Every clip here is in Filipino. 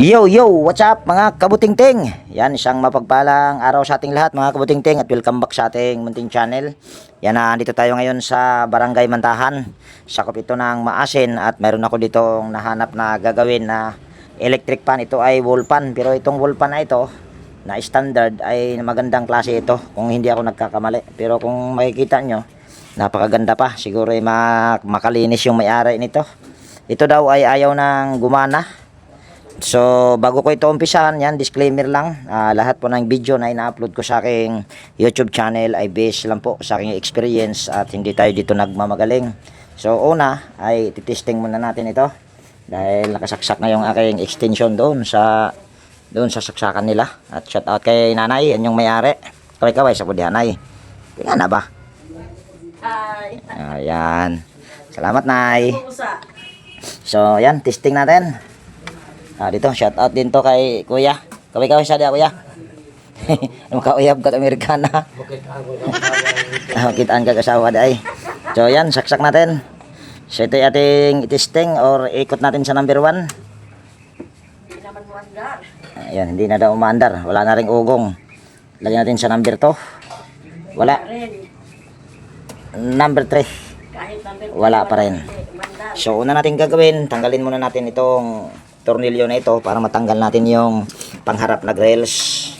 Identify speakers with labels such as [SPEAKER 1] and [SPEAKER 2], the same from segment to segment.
[SPEAKER 1] Yo, yo! What's up mga kabutingting? Yan, isang mapagpalang araw sa ating lahat mga kabutingting at welcome back sa ating munting channel. Yan, nandito tayo ngayon sa Barangay Mantahan. Sakop ito ng Maasin at mayroon ako ditong nahanap na gagawin na electric fan. Ito ay wall fan, pero itong wall fan na ito na standard ay magandang klase ito kung hindi ako nagkakamali. Pero kung makikita nyo, napakaganda pa. Siguro ay makalinis yung may-ari nito. Ito daw ay ayaw ng gumana. So, bago ko ito umpisahan, yan, disclaimer lang. Lahat po ng video na ina-upload ko sa aking YouTube channel ay based lang po sa aking experience at hindi tayo dito nagmamagaling. So, una ay titesting muna natin ito dahil nakasaksak na yung aking extension doon sa saksakan nila. At shout out kay nanay, yan yung may-ari. Kaway-kaway sa pudihanay. Tingnan na ba?
[SPEAKER 2] Hi.
[SPEAKER 1] Ayan. Salamat, nay. So, yan, testing natin. Dito, shout out din to kay Kuya. Kaway-kaway siya dia, Kuya. Makauyab ka Amerikana. Kitaan ka kasawa day. So, yan, saksak natin. So, ito yung ating testing or ikot natin sa number 1. Ayan, hindi na daw umaandar. Wala na ring ugong. Lagyan natin sa number 2. Wala. Number 3. Wala pa rin. So, una natin gagawin, tanggalin muna natin itong tornilyo na ito para matanggal natin yung pangharap na grills.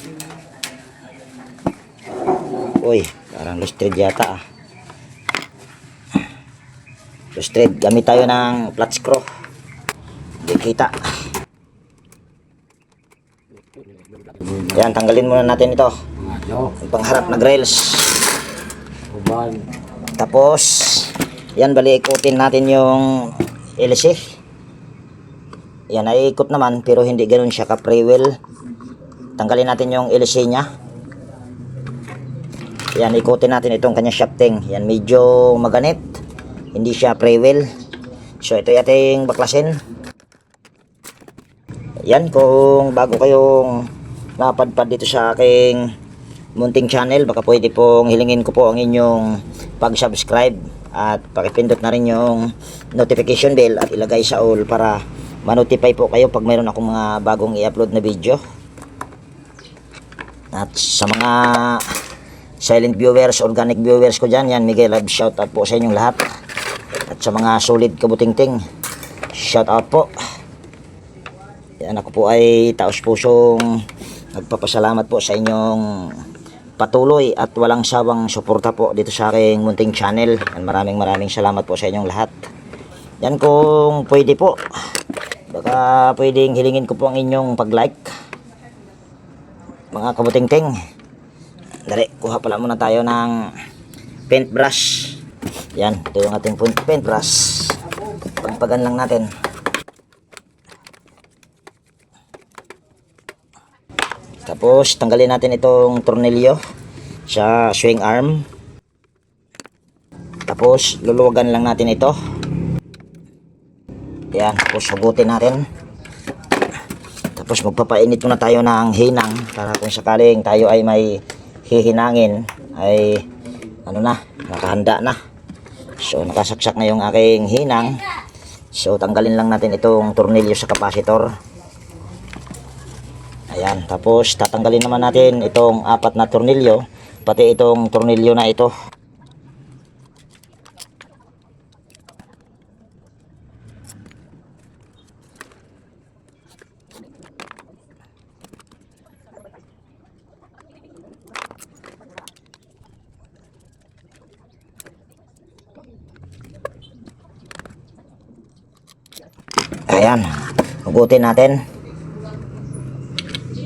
[SPEAKER 1] Uy, parang loose thread yata ah. Loose thread, gamit tayo ng flat screw. Hindi kita. Yan, tanggalin muna natin ito, yung pangharap na grills. Tapos yan, bali ikutin natin yung LC. Yan, naiikot naman pero hindi ganoon siya ka-pre-wheel. Tanggalin natin yung LC nya. Yan, ikutin natin itong kanya shafting. Yan, medyo maganit. Hindi siya pre-wheel. So, ito yung ating baklasin. Yan, kung bago kayong napadpad dito sa aking munting channel, baka pwede pong hilingin ko po ang inyong pag-subscribe. At pakipindot na rin yung notification bell at ilagay sa all para ma-notify po kayo pag mayroon akong mga bagong i-upload na video. At sa mga silent viewers, organic viewers ko dyan, yan, Miguel, love shout out po sa inyong lahat. At sa mga solid kabutingting, shout out po. Yan, ako po ay taos pusong nagpapasalamat po sa inyong patuloy at walang sawang suporta po dito sa aking munting channel. Yan, maraming salamat po sa inyong lahat. Yan, kung pwede po, baka pwedeng hilingin ko po ang inyong pag-like mga kabutingting. Dali, kuha pala muna tayo ng paintbrush. Yan, ito yung ating paintbrush. Pagpagan lang natin. Tapos tanggalin natin itong tornilyo sa swing arm. Tapos luluwagan lang natin ito. Yan, tapos hugutin natin. Tapos magpapainit muna tayo ng hinang para kung sakaling tayo ay may hihinangin ay ano na, nakahanda na. So nakasaksak na yung aking hinang. So tanggalin lang natin itong tornilyo sa capacitor. Ayan, tapos tatanggalin naman natin itong 4 na tornilyo, pati itong tornilyo na ito. Ayan, hugutin natin.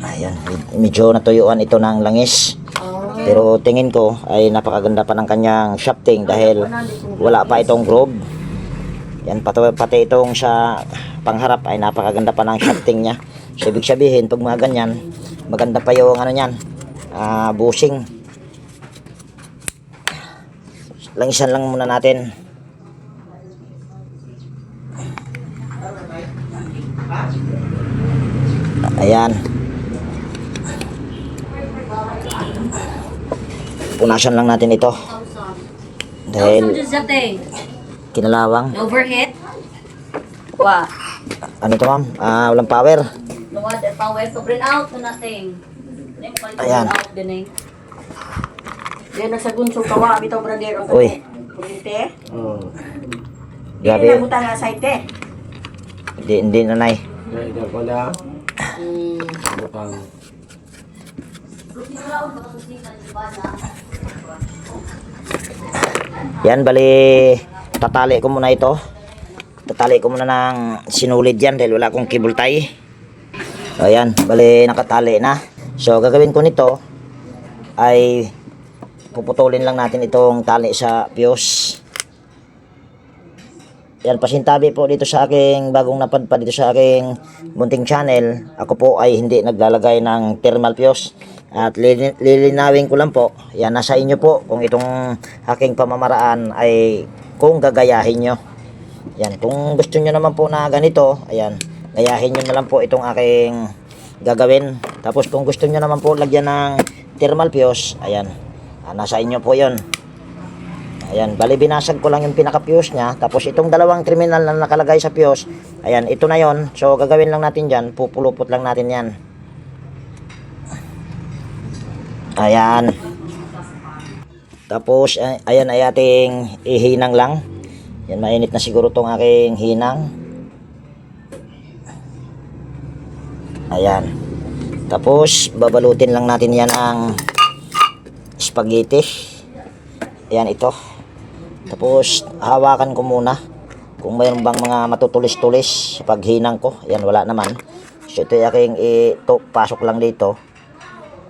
[SPEAKER 1] Ayan, medyo natuyuan ito ng langis. Pero tingin ko ay napakaganda pa ng kanyang shafting dahil wala pa itong groove. Yan, pati itong sa pangharap ay napakaganda pa ng shafting niya. So, ibig sabihin, pag mga ganyan, maganda pa yung ano niyan, bushing. Langisan lang muna natin. Ayan. Punasan lang natin ito. Dahil kinalawang.
[SPEAKER 2] Overhead. Wow.
[SPEAKER 1] Ano to, ma'am? Walang power.
[SPEAKER 2] water power to print out to nothing.
[SPEAKER 1] Ayan.
[SPEAKER 2] Out din eh.
[SPEAKER 3] Diyan nagsagun sa kawa, bitaw brother ang
[SPEAKER 1] Uy.
[SPEAKER 3] kurente.
[SPEAKER 1] Grabe.
[SPEAKER 3] Hindi na buta nga site.
[SPEAKER 1] Hindi nanay. Yan, bali, tatali ko muna ito. Tatali ko muna ng sinulid yan dahil wala akong cable tie. Ayan, bali, nakatali na. So, gagawin ko nito ay puputulin lang natin itong tali sa fuse. Yan, pasintabi po dito sa aking bagong napadpad dito sa aking munting channel. Ako po ay hindi naglalagay ng thermal fuse. At lilinawin ko lang po, yan, nasa inyo po kung itong aking pamamaraan ay kung gagayahin nyo. Yan, kung gusto nyo naman po na ganito, ayan, gayahin nyo na lang po itong aking gagawin. Tapos kung gusto nyo naman po lagyan ng thermal fuse, ayan, nasa inyo po yon. Ayan, bali binasag ko lang yung pinaka-fuse niya. Tapos itong dalawang terminal na nakalagay sa fuse, ayan, ito na yon. So gagawin lang natin dyan, pupulupot lang natin yan. Ayan. Tapos, ayan ay ating ihinang lang. Yan, mainit na siguro tong aking hinang. Ayan. Tapos, babalutin lang natin yan ang spaghetti. Ayan, ito. Tapos, hawakan ko muna kung mayroon bang mga matutulis-tulis sa paghinang ko. Ayan, wala naman. So, ito yung aking pasok lang dito.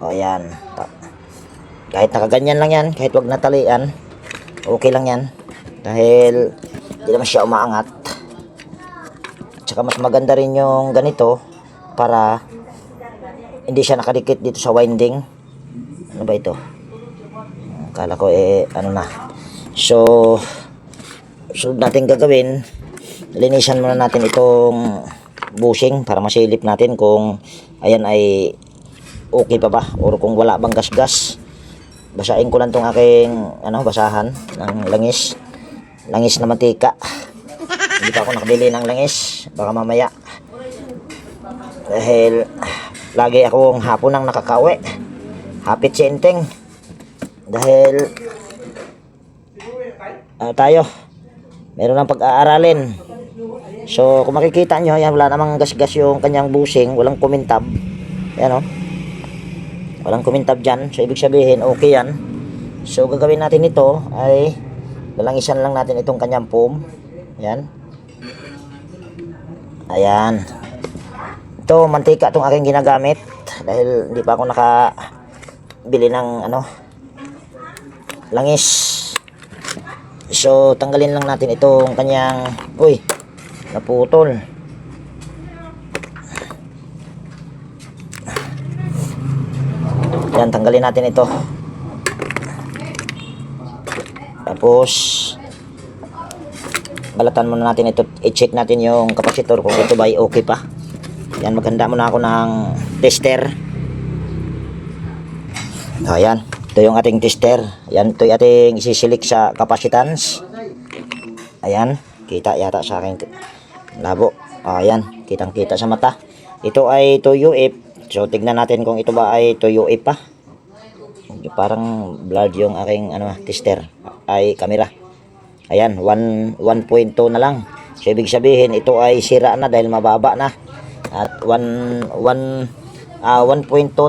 [SPEAKER 1] O, ayan. Kahit nakaganyan lang yan, kahit wag natalian, okay lang yan. Dahil, hindi naman siya umaangat. At saka mas maganda rin yung ganito para hindi siya nakadikit dito sa winding. Ano ba ito? Akala ko ano na. So, sunod natin gagawin, linisan muna natin itong bushing para masilip natin kung ayan ay okay pa ba or kung wala bang gas-gas. Basahin ko lang tong aking basahan ng langis na mantika. Hindi pa ako nakabili ng langis, baka mamaya, dahil lagi akong hapon nang nakakauwi, hapit si Enteng, dahil tayo meron ng pag-aaralin. So kung makikita nyo, yan, wala namang gas-gas yung kanyang bushing, walang kumintab. Yan, walang kumintab dyan. So ibig sabihin okay yan. So gagawin natin ito ay lalangisan lang natin itong kanyang foam. Yan. Ayan. Ito mantika itong aking ginagamit dahil hindi pa ako nakabili ng langis. So tanggalin lang natin itong kanyang naputol. Yan, tanggalin natin ito. Tapos balatan muna natin ito, i-check natin yung kapasitor kung ito ba ay okay pa. Yan, maghanda muna ako ng tester. Ayan, ito yung ating tester. Yan, ito yung ating isisilik sa capacitance. Ayan, kita yata sa akin labo. Ayan, kitang kita sa mata. Ito ay 2UF. So tignan natin kung ito ba ay 2UF pa. Parang blurred yung aking tester ay camera. Ayan, 1.2 na lang. So ibig sabihin ito ay sira na dahil mababa na. At 1.2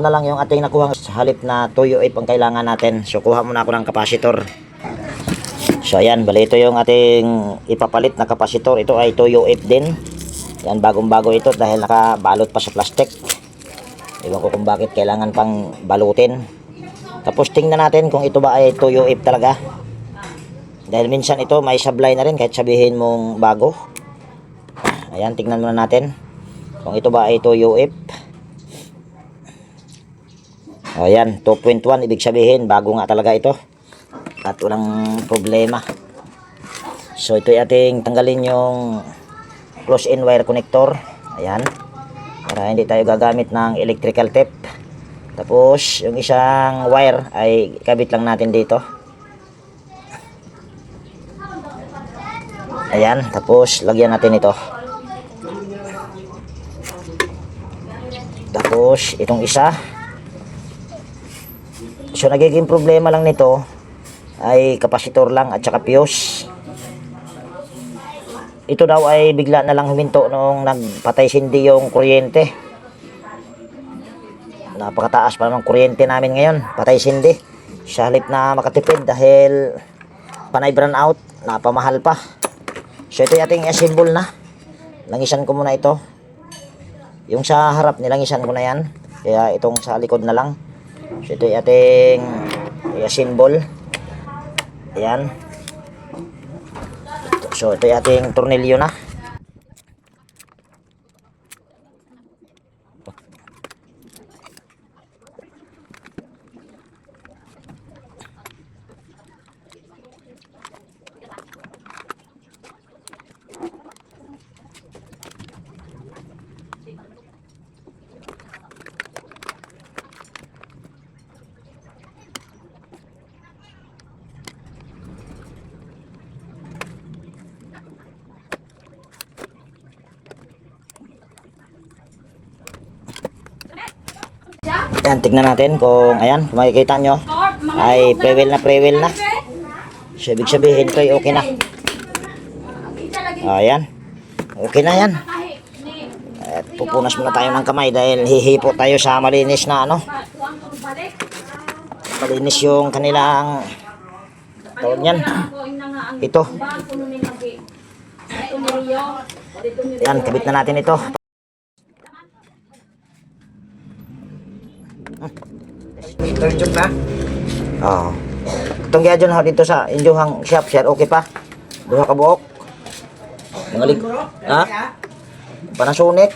[SPEAKER 1] na lang yung ating nakuha sa halip na 2UF ang kailangan natin. So kuha muna ako ng kapasitor. So ayan, bali ito yung ating ipapalit na kapasitor. Ito ay 2UF din. Yan, bagong-bago ito dahil nakabalot pa sa plastic. Ewan ko kung bakit kailangan pang balutin. Tapos tingnan natin kung ito ba ay 2UF talaga. Dahil minsan ito may sablay na rin kahit sabihin mong bago. Ayan, tingnan muna natin kung ito ba ay 2UF. Ayan, 2.1 ibig sabihin bago nga talaga ito. At walang problema. So ito ay ating tanggalin yung close-in wire connector. Ayan. Para hindi tayo gagamit ng electrical tape. Tapos yung isang wire ay kabit lang natin dito. Ayan, tapos lagyan natin ito. Tapos itong isa. So nagiging problema lang nito ay kapasitor lang at saka fuse. Ito daw ay bigla na lang huminto noong nagpatay sindi yung kuryente. Napakataas pa naman kuryente namin ngayon, patay sindi. Sa halip na makatipid dahil panay brown out, napamahal pa. So ito yung ating assemble na. Langisan ko muna ito. Yung sa harap nilangisan ko na yan. Kaya itong sa likod na lang. So ito yung ating assemble. Ayan. So ito yung ating tornilyo na. Ayan, tignan natin kung, ayan, kung makikita nyo, ay pre-wheel na. So, ibig sabihin ito ay okay na. Ayan, okay na yan. At pupunas muna tayo ng kamay dahil hihipo tayo sa malinis na ano. Malinis yung kanilang tawag yan. Ito. Ayan, kabit na natin ito.
[SPEAKER 4] Turchok na?
[SPEAKER 1] Oo. Itong gadyon ho dito sa inyong shop, sir, okay pa? Duha ka buok. Mga ha? Panasonic.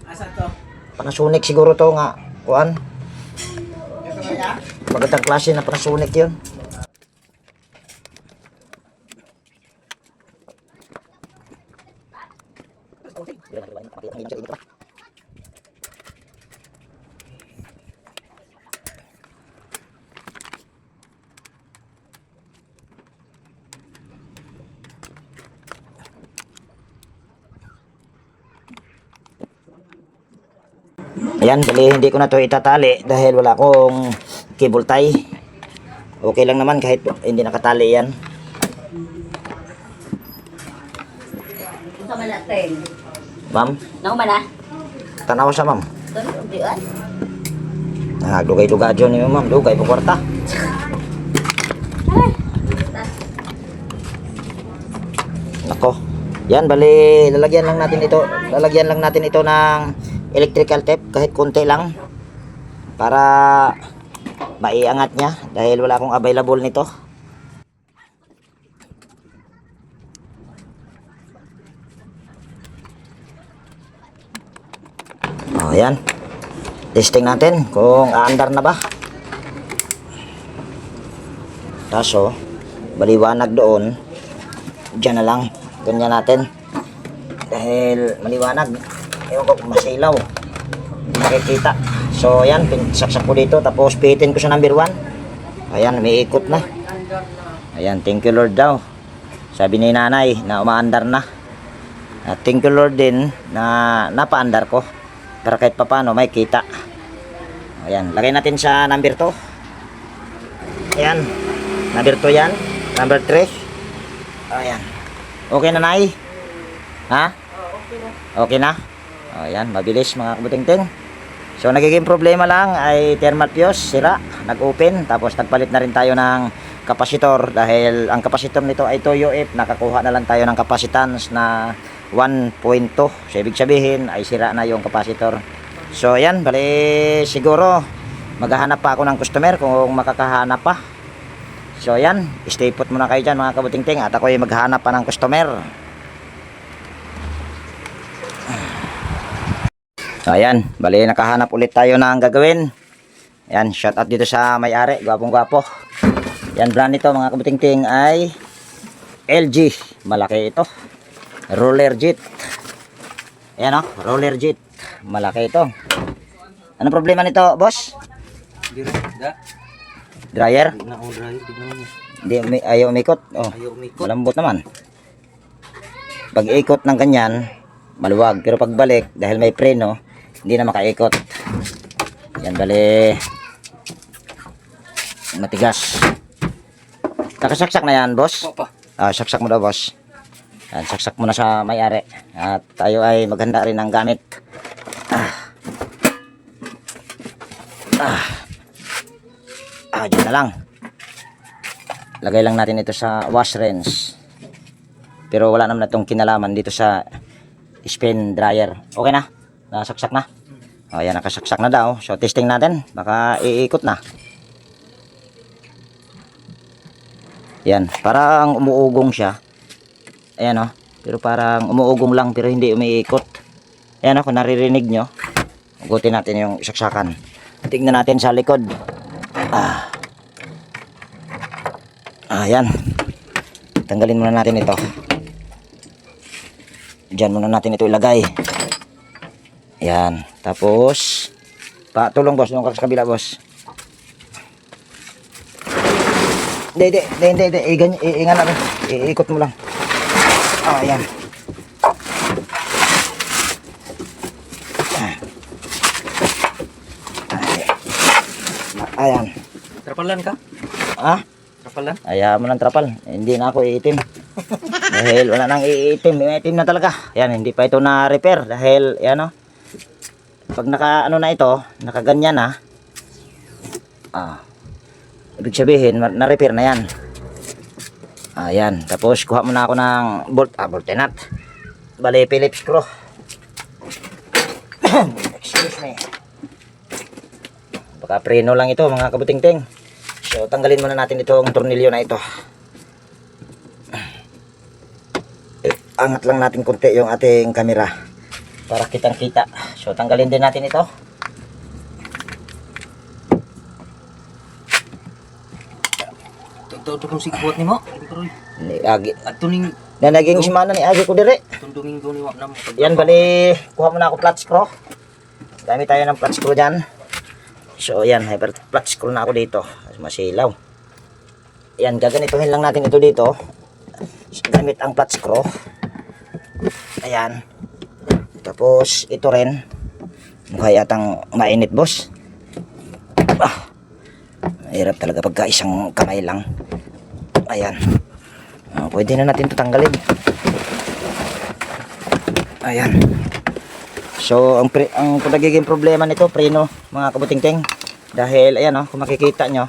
[SPEAKER 4] Asa to?
[SPEAKER 1] Panasonic siguro to nga. Kuan.
[SPEAKER 4] Ito ba ya?
[SPEAKER 1] Magandang klase na Panasonic yun. Ayan, bali hindi ko na to itatali dahil wala akong cable tie. Okay lang naman kahit hindi nakatali yan.
[SPEAKER 2] Ito man natin.
[SPEAKER 1] Ma'am,
[SPEAKER 2] Nauman na.
[SPEAKER 1] tanaw sa ma'am.
[SPEAKER 2] Ito na ulian.
[SPEAKER 1] Dugay-dugay dyan niyo ma'am, dugay po kwarta. Nako. Yan, bali lalagyan lang natin ito ng electrical tape kahit konti lang para maiangat niya dahil wala akong available nito. Oh, yan. Testing natin kung aandar na ba. Kaso, maliwanag doon. Diyan na lang. Ganyan natin. Dahil maliwanag. Ewan ko kung masilaw. Makikita. So, ayan. Saksak ko dito. Tapos, pihitin ko sa number 1. Ayan, may ikot na. Ayan, thank you Lord daw. Sabi ni nanay na umaandar na. At thank you Lord din na napaandar ko. Para kahit papano may kita. Ayan, lagay natin sa number 2. Ayan, number 2 yan. Number 3. Ayan. Okay na, Nay? Ha? Okay na? Ayan, mabilis mga kabuting-ting. So, nagiging problema lang ay thermal fuse, sira, nag-open. Tapos, nagpalit na rin tayo ng kapasitor dahil ang kapasitor nito ay 2UF. Nakakuha na lang tayo ng capacitance na 1.2. So, ibig sabihin ay sira na yung kapasitor. So, ayan, bali siguro maghahanap pa ako ng customer kung makakahanap pa. So, ayan, stay put muna kayo dyan mga kabuting-ting at ako ay maghahanap pa ng customer. So, ayan, bali nakahanap ulit tayo ng gagawin. Ayan, shout out dito sa may-ari, gwapong-gwapo. Yan, brand nito mga kabuting-ting ay LG, malaki ito. Roller jet. Ayan o, roller jet. Malaki ito. Anong problema nito, boss? Dryer? Hindi, ayaw umikot. Oh, malambot naman. Pag ikot ng ganyan, maluwag. Pero pagbalik, dahil may preno, hindi na makaikot. Yan, bali matigas. Nakasaksak na yan, boss?
[SPEAKER 4] Opo.
[SPEAKER 1] Saksak mo daw, boss. Yan, saksak mo na sa may-ari. At tayo ay maghanda rin ng gamit. Dyan na lang. Lagay lang natin ito sa wash rinse. Pero wala naman na itong kinalaman dito sa spin dryer. Okay na? Nasaksak na? Ayan, nakasaksak na daw. So, testing natin. Baka iikot na. Yan, parang umuugong siya. Ayan o. Pero parang umuugong lang pero hindi umiikot. Ayan o, kung naririnig nyo. Ugutin natin yung saksakan. Tingnan natin sa likod. Ayan. Tanggalin muna natin ito. Diyan muna natin ito ilagay. Ayan. Tapos, patulong boss, yung kabila boss. Hindi. Iingan natin. Iikot mo lang. Ayan. Ayan.
[SPEAKER 4] Trapalan ka? Trapalan?
[SPEAKER 1] Ayaw mo ng trapal. Hindi na ako iitim. Dahil wala nang iitim. Iitim na talaga. Yan, hindi pa ito na-repair. Dahil, yan o. Pag na ito, nakaganyan na. Ibig sabihin, na-repair na yan. Ayan. Tapos, kuha muna ako ng bolt nut. Bali, Phillips screw. Excuse me. Baka preno lang ito, mga kabuting-ting. So, tanggalin muna natin itong tornilyo na ito. Angat lang natin konti yung ating camera para kitang-kita. So, tanggalin din natin ito.
[SPEAKER 4] Ito kung sigbuhat ni mo.
[SPEAKER 1] Ni Agi.
[SPEAKER 4] At tuning
[SPEAKER 1] Na naging simana ni Agi ko dire.
[SPEAKER 4] tundungin ko ni wa na mo.
[SPEAKER 1] Yan, bali, kuha muna ako flat screw. Gamit tayo ng flat screw dyan. So, yan, flat screw na ako dito. Masilaw. Yan, gaganituhin lang natin ito dito. Gamit ang flat screw. Ayan. Tapos, ito rin. Mukha yatang mainit, boss. Mahirap talaga pagka isang kamay lang. Ayan. Pwede na natin ito tanggalin. Ayan. So, ang nagiging problema nito, preno, mga kabuting-ting. Dahil, ayan kung makikita nyo,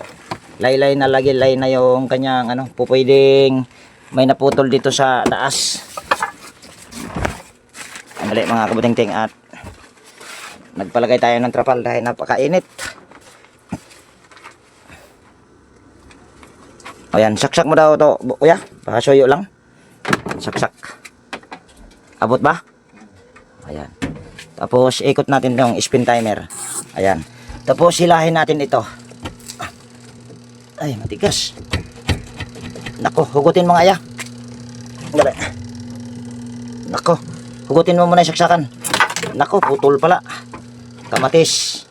[SPEAKER 1] laylay na yung kanyang, pupwedeng may naputol dito sa taas. Ang mali, mga kabuting-ting, at nagpalagay tayo ng trapal dahil napakainit. Ayan, saksak mo daw to, kuya. Pakasuyo lang. Saksak. Abot ba? Ayan. Tapos, ikot natin yung spin timer. Ayan. Tapos, hilahin natin ito. Ay, matigas. Nako, hugutin mo nga, ya. Dali. Nako, hugutin mo muna yung saksakan. Nako, putol pala. Kamatis.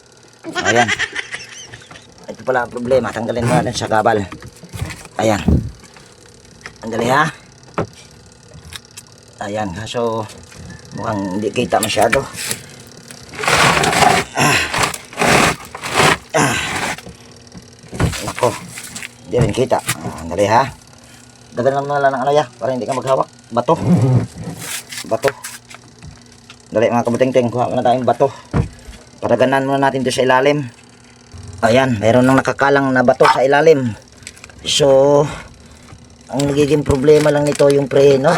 [SPEAKER 1] Ayan. Ito pala ang problema. Tanggalin mo natin sa gabal. Ayan. Andali ha. Ayan. So, mukhang hindi kita masyado. Nako. Hindi rin kita. Andali ha. Dagan lang na lang ng para hindi ka maghawak. Bato. Bato. Dali mga kabuting-ting. Kuha muna tayong bato. Paraganan muna natin ito sa ilalim. Ayan. Mayroon nang nakakalang na bato sa ilalim. So, ang nagiging problema lang nito yung preno.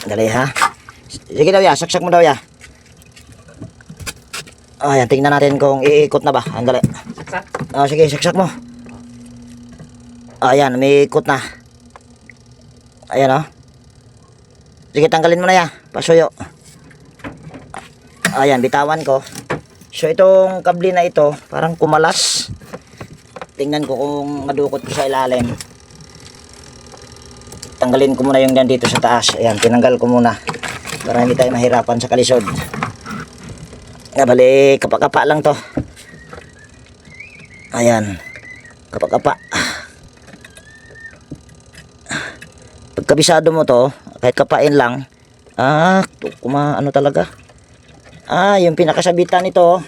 [SPEAKER 1] Dali ha. Sige daw ya, saksak mo daw ya. Ayan, tingnan natin kung iikot na ba. Andali.
[SPEAKER 4] Saksak.
[SPEAKER 1] Sige, saksak mo. Ayan, may ikot na. Ayan Sige, tanggalin mo na ya. Pasuyo. Ayan, bitawan ko. So, itong kable na ito, parang kumalas. Tingnan ko kung madukot ko sa ilalim. Tanggalin ko muna yung dyan dito sa taas. Ayan, tinanggal ko muna. Para hindi tayo mahirapan sa kalisod. Bali, kapa-kapa lang to. Ayan. Kapa-kapa. Pagkabisado mo to, kahit kapain lang, Ano talaga? Yung pinakasabitan nito.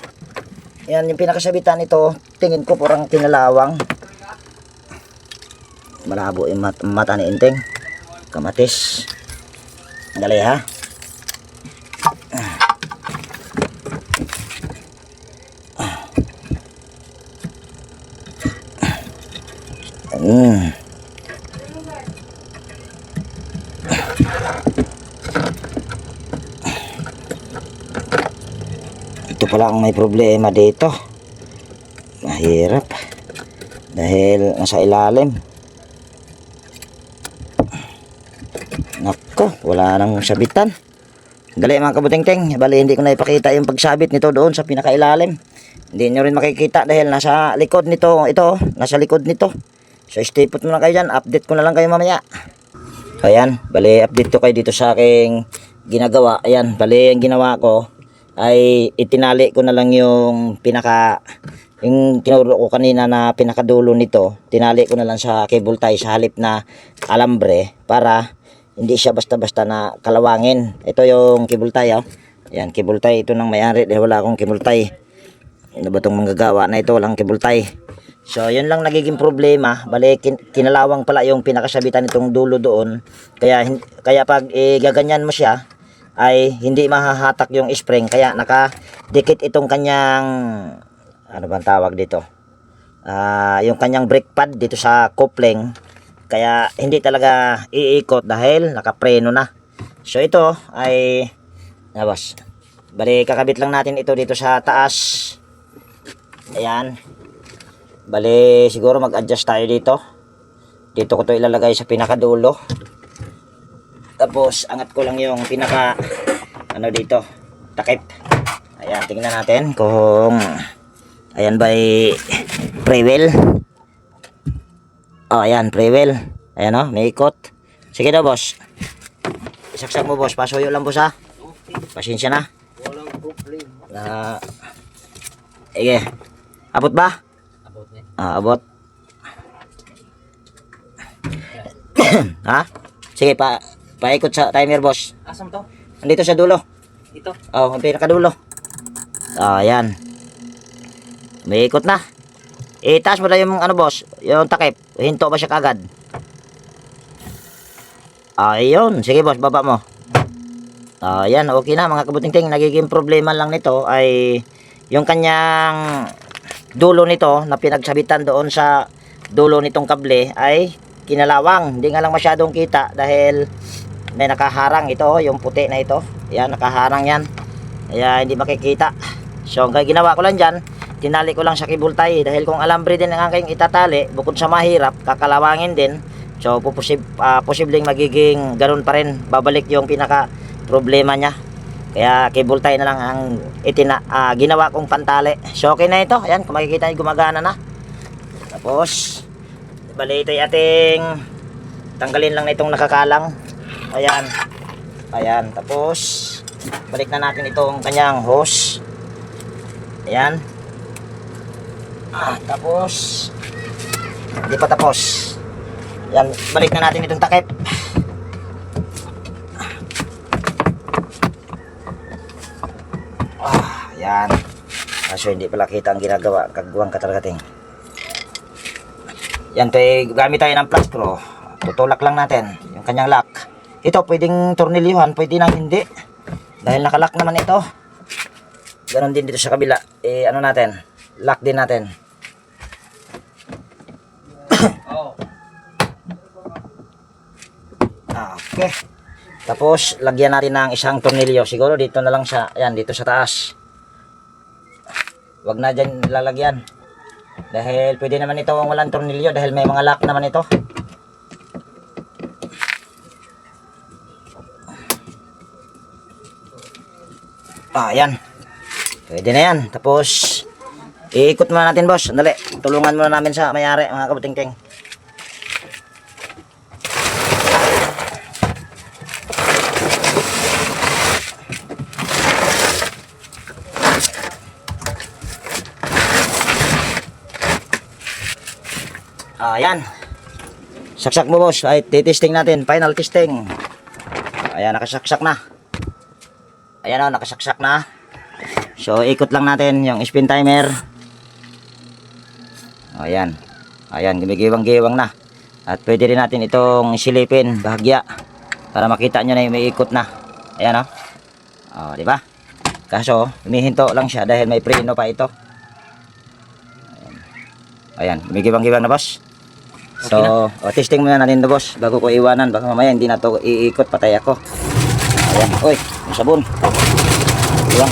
[SPEAKER 1] Yan, yung pinakasabitan nito. Tingin ko parang kinalawang. Malabo yung mata ni Inteng. Kamatis. Dali ha. Ito pala ang may problema dito. Mahirap. Dahil nasa ilalim. Nako, wala nang sabitan. Dali mga kabuting-ting. Bali, hindi ko na ipakita yung pagsabit nito doon sa pinakailalim. Hindi nyo rin makikita dahil nasa likod nito. Ito, nasa likod nito. So, stay put muna kayo dyan. Update ko na lang kayo mamaya. Ayan, bali, update ko kayo dito sa aking ginagawa. Ayan, bali, ang ginawa ko ay itinali ko na lang yung yung tinuro ko kanina na pinakadulo nito. Tinali ko na lang sa cable tie sa halip na alambre para hindi siya basta-basta na kalawangin. Ito yung cable tie, oh. Ayan, cable tie. Ito nang may-ari dahil wala akong cable tie. Ano ba itong manggagawa na ito? Walang cable tie. So, yun lang nagiging problema. Bali, kinalawang pala yung pinakasabitan nitong dulo doon. Kaya pag gaganyan mo siya, ay hindi mahahatak yung spring. Kaya nakadikit itong kanyang, ano bang tawag dito? Yung kanyang brake pad dito sa coupling. Kaya hindi talaga iikot dahil nakapreno na. So, ito ay, boss, bali, kakabit lang natin ito dito sa taas. Ayan. Bali, siguro mag-adjust tayo dito. Dito ko to ilalagay sa pinakadulo. Tapos, angat ko lang yung dito, takip. Ayan, tingnan natin kung, ayan ba pre-wheel. Ayan, pre-wheel. Ayan may ikot. Sige daw, boss. Isaksak mo, boss. Pasuyo lang, boss, ha. Pasensya na.
[SPEAKER 4] Walang problema.
[SPEAKER 1] Sige. Abot ba?
[SPEAKER 4] Abot niya.
[SPEAKER 1] Abot. Ha? Sige, paikot sa timer, boss.
[SPEAKER 4] Asam to?
[SPEAKER 1] Andito sa dulo.
[SPEAKER 4] Ito.
[SPEAKER 1] Ang pinakadulo. Ayan. May ikot na. Itaas mo na yung boss, yung takip. Hinto ba siya kagad? Ayun. Sige, boss, baba mo. Ayan, okay na mga kabuting-ting. Nagiging problema lang nito ay yung kanyang dulo nito na pinagsabitan doon sa dulo nitong kable ay kinalawang. Hindi nga lang masyadong kita dahil may nakaharang ito, yung puti na ito. Ayan, nakaharang yan. Kaya hindi makikita. So, ang ginawa ko lang dyan, tinali ko lang sa cable tie dahil kung alambre din ang aking itatali, bukod sa mahirap, kakalawangin din. So, posibleng magiging ganun pa rin. Babalik yung pinaka problema niya. Kaya cable tie na lang ang ginawa kong pantali. So, okay na ito. Ayan, kung makikita nyo, gumagana na. Tapos, bali ito ating tanggalin lang na itong nakakalang. Ayan. Ayan. Tapos, balik na natin itong kanyang hose. Ayan. Tapos, hindi pa tapos. Ayan. Balik na natin itong takip. Ayan. So, hindi pala kita ang ginagawa. Kagawang katargating. Yan, gamit tayo ng Plus Pro. Tutulak lang natin yung kanyang lock. Ito, pwedeng tornilyuhan, pwede nang hindi. Dahil nakalock naman ito. Ganon din dito sa kabila. Ano natin? Lock din natin. Okay. Tapos, lagyan natin ng isang tornilyo. Siguro dito na lang siya. Ayan, dito sa taas. Wag na dyan lalagyan. Dahil pwede naman ito ang walang tornilyo dahil may mga lock naman ito. Ayan. Pwede na yan. Tapos, iikot muna natin, boss. Sandali. Tulungan muna namin sa mayari, mga kabuting-ting. Ayan. Saksak mo, boss. Ay, titesting natin. Final testing. Ayan, nakasaksak na. Ayan o, nakasaksak na. So, ikot lang natin yung spin timer. Ayan. Ayan, gumigiwang-giwang na. At pwede rin natin itong silipin, bahagya. Para makita nyo na yung may ikot na. Ayan o. O, di ba? Kaso, humihinto lang siya dahil may preno pa ito. Ayan, gumigiwang-giwang na, boss. So, testing muna natin ito, boss. Bago ko iwanan, baka mamaya hindi na ito iikot, patay ako. Ayan, uy, yung sabon. Diba?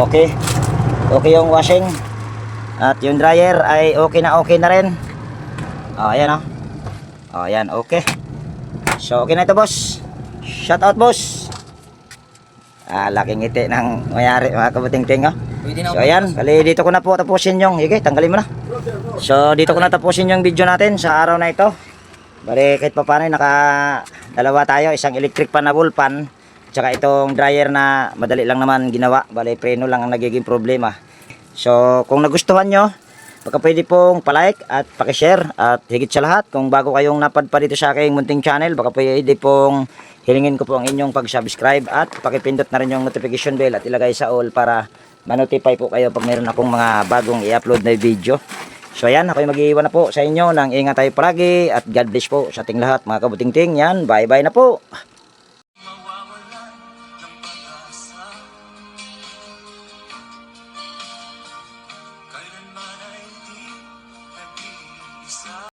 [SPEAKER 1] Okay. Okay yung washing. At yung dryer ay okay na rin. Ayan o. Ayan, okay. So, okay na ito, boss. Shout out, boss. Laking ngiti ng mayari, mga kabuting-ting, oh. So, ayan, bali dito ko na po tapusin yung, hige, tanggalin mo na. So, dito ko na tapusin yung video natin sa araw na ito. Bali, kahit pa paano, dalawa tayo, isang electric pan na wool pan, tsaka itong dryer na madali lang naman ginawa. Bali, preno lang ang nagiging problema. So, kung nagustuhan nyo, baka pwede pong palike at pakishare. At higit sa lahat, kung bago kayong napadpa dito sa aking munting channel, baka pwede pong hilingin ko po ang inyong pag-subscribe at pakipindot na rin yung notification bell at ilagay sa all para ma-notify po kayo pag meron akong mga bagong i-upload na video. So ayan, ako'y mag-iiwan na po sa inyo ng ingat tayo palagi at God bless po sa ating lahat mga kabuting-ting. Yan, bye bye na po.